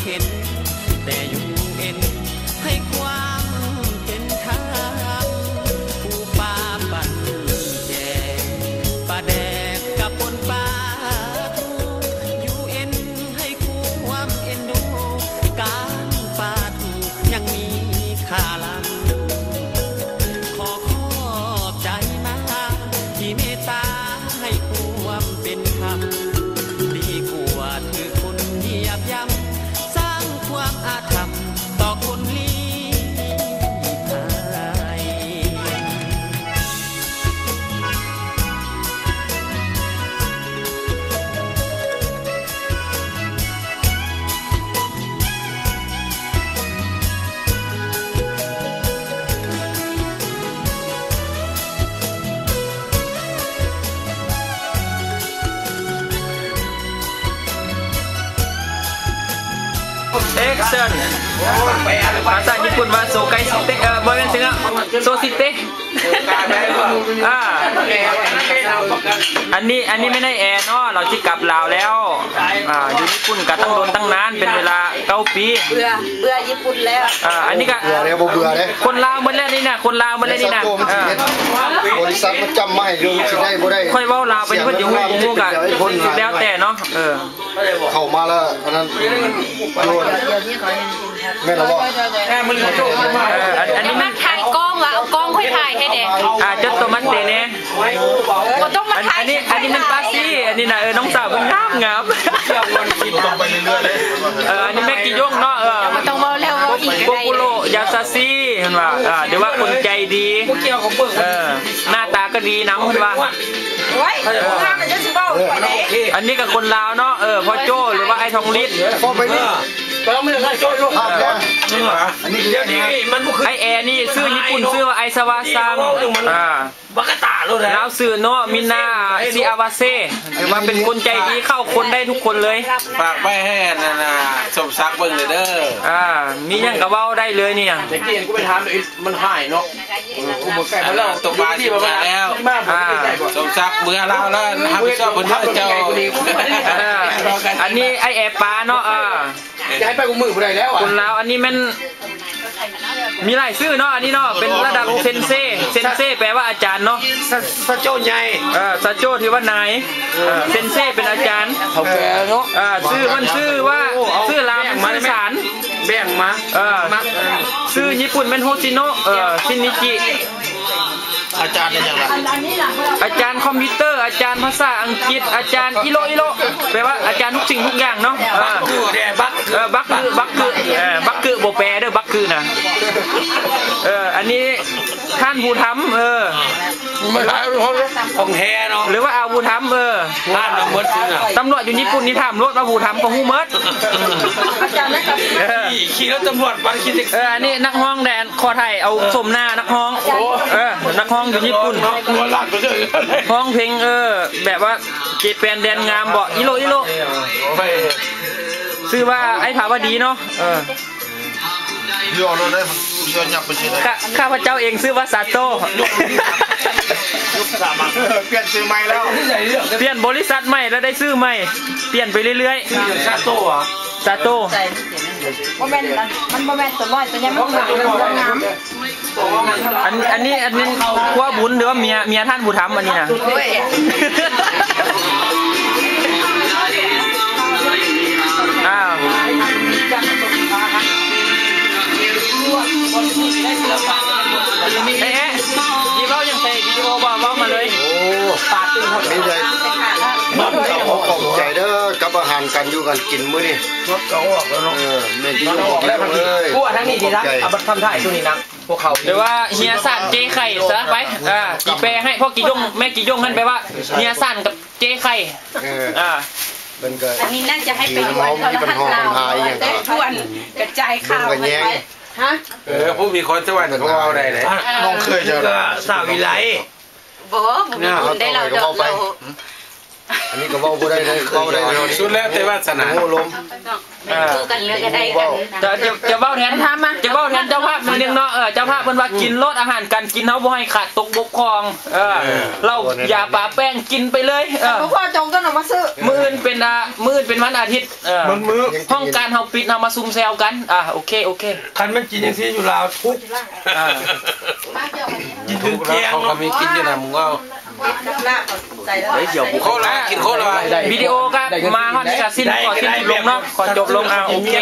เห็นแต่อยู่เอ็นให้ความเป็นธรรมผู้ป่าบันแจป่าแดกกับปนป่าทูอยู่เอ็นให้ความเอ็นดูการป่าทูยังมีค่าล้ำขอขอบใจมาที่เมตตาให้ความเป็นธรรมดีกว่าถือคนเหยียบย่ำสร้างความอาธรรมต่อคนลี้ภัยเอ็กเซนภาษาญี่ปุ่นว่าโซไกซิเตะบอยเป็นสิงห์โซซิเตะอันนี้ไม่ได้แอร์เนาะเราที่กลับลาวแล้วอยู่ญี่ปุ่นก็ตั้งโดนตั้งนานเป็นเวลา9 ปีเบื่อญี่ปุ่นแล้วอันนี้ก็เบื่อแล้วบ่เบื่อเลยคนลาวหมดแล้วนี่นะคนลาวหมดแล้วนี่นะบริษัทมันจำมาให้ดูสิได้บ่ได้ค่อยเว้าลาวไปเพิ่นอยู่ฮู้กันแล้วแต่เนาะเข้ามาแล้วอันนั้นโดนแม่นบ่อันนี้มันถ่ายกล้องอะเอากล้องค่อยถ่ายให้เด็กจดตัวมันเตเน่ก็ต้องมาถ่ายอันนี้มันปาซี่อันนี้นะน้องสาวมันงามต้องไปเรื่อยๆเลยอันนี้แม่กี่ยงเนาะต้องมาแล้วอีกโกกุโรยาซาซิเห็นว่าเดี๋ยวว่าคนใจดีหน้าตาก็ดีน้ำเห็นว่าอันนี้กับคนลาวเนาะพ่อโจ้หรือว่าไอ้ทองฤทธิ์พอไปนี่เราไม่ได้ช่วยลูกครับอันนี้เดี๋ยวนี้มันไอแอร์นี่ชื่อญี่ปุ่นชื่อว่าไอซาวาซังบักตาเลยนะแล้วสื่อเนาะมินาซิอาวาเซ่ถือว่าเป็นคนใจดีเข้าคนได้ทุกคนเลยฝากไปให้นะสมศักดิ์เบิ่งเลยเด้อมีอย่างกระเบ้าได้เลยเนี่ยแต่เกียนกูไปทำมันหายเนาะกูหมดไก่มาแล้วตกปลาที่มาแล้วสมศักดิ์เมื่อเราแล้วทำชอบบนเจ้าอันนี้ไอแอร์ปลาเนาะจะให้ไปกูมือผู้ใดแล้วคนลาวอันนี้มันมีหลายชื่อเนาะอันนี้เนาะเป็นระดับเซนเซ่แปลว่าอาจารย์เนาะซาโจ้ใหญ่ซาโจ้ถือว่านายเซนเซ่เป็นอาจารย์เขาแก่เนาะชื่อมันชื่อว่าชื่อรามสื่อสารแบ่งมาชื่อญี่ปุ่นเป็นโฮชิโนะชินิจิอาจารย์เป็นอย่างไรอาจารย์คอมพิวเตอร์อาจารย์ภาษาอังกฤษอาจารย์อิโรแปลว่าอาจารย์ทุกสิ่งทุกอย่างเนาะบักคือโบแปรเด้อบักคือนะอันนี้ท่านผู้ทำไม่ใช่ของแท้เนาะหรือว่าเอาผู้ทำท่านเอาเมิดตำรวจอยู่ญี่ปุ่นนี่ถามรถว่าผู้ทำก็ฮู้เมิดขี่รถตำรวจปันขี่เด็กอันนี้นักฮ้องแดนคอไทยเอาสมหน้านักฮ้องนักฮ้องอยู่ญี่ปุ่นฮ้องเพลงแบบว่าเจแปนแดนงามบ่อิโรชื่อว่าไอ้ภาวดีเนาะย่อเราได้มันย่อหยับไปสิได้ข้าพเจ้าเองชื่อว่าซาโต้เปลี่ยนชื่อใหม่แล้วเปลี่ยนบริษัทใหม่แล้วได้ชื่อใหม่เปลี่ยนไปเรื่อยๆซาโต้อะซาโต้มันโมเมนต์ตัวน้อยตัวนี้มันงามอันนี้ขั้วบุญหรือว่าเมียท่านผู้ทำอันนี้นะยีเบ้ายังใส่วิดีโอบ้ามาเลยปาดตึ้งหมดเลยขอบใจเด้อกับอาหารกันอยู่กันกินมื้อนี้รถเขาออกแล้วเนาะแม่ที่ออกแล้วเลยกูทั้งนี้ดีนะเอาทำถ่ายช่วงนี้นะพวกเขาหรือว่าเฮียสั่นเจไข่ซะไปกีแปรให้พ่อกี่ยงแม่กี่ยงท่านแปลว่าเฮียสั่นกับเจไข่อันนี้น่าจะให้ไปทวนเขาทัดเราได้ทวนกระจายข่าวไปฮะผู้มีคนสวรรค์เขาเอาได้เลยน้องเคยเจอสาววิไลบอกได้เรา อันนี้ก็เว้าบ่ได้เลยเว้าได้เลย สุดแล้วแต่วาสนา โอ้ลม คู่กันเลือกกันได้กัน จะเว้าแทนจะเว้าแทนเจ้าภาพหน่อยนึงเนาะเจ้าภาพเพิ่นว่ากินรสอาหารการกินเฮาบ่ให้ขาดตกบกพร่องเราอย่าปะแป้งกินไปเลยพ่อจงต้นออกมาซื้อมื้ออื่นเป็นวันอาทิตย์ห้องการเฮาปิดเฮามาซุ่มแซวกันโอเคคันมันกินจังซี่อยู่ลาวทุกกินถึงเที่ยง เขาก็มีกินอยู่นะมึงว่า โคลากินโคลาวิดีโอก็มาฮอดนี่ก็สิ้นขอสิ้นลงเนาะขอจบลงโอเค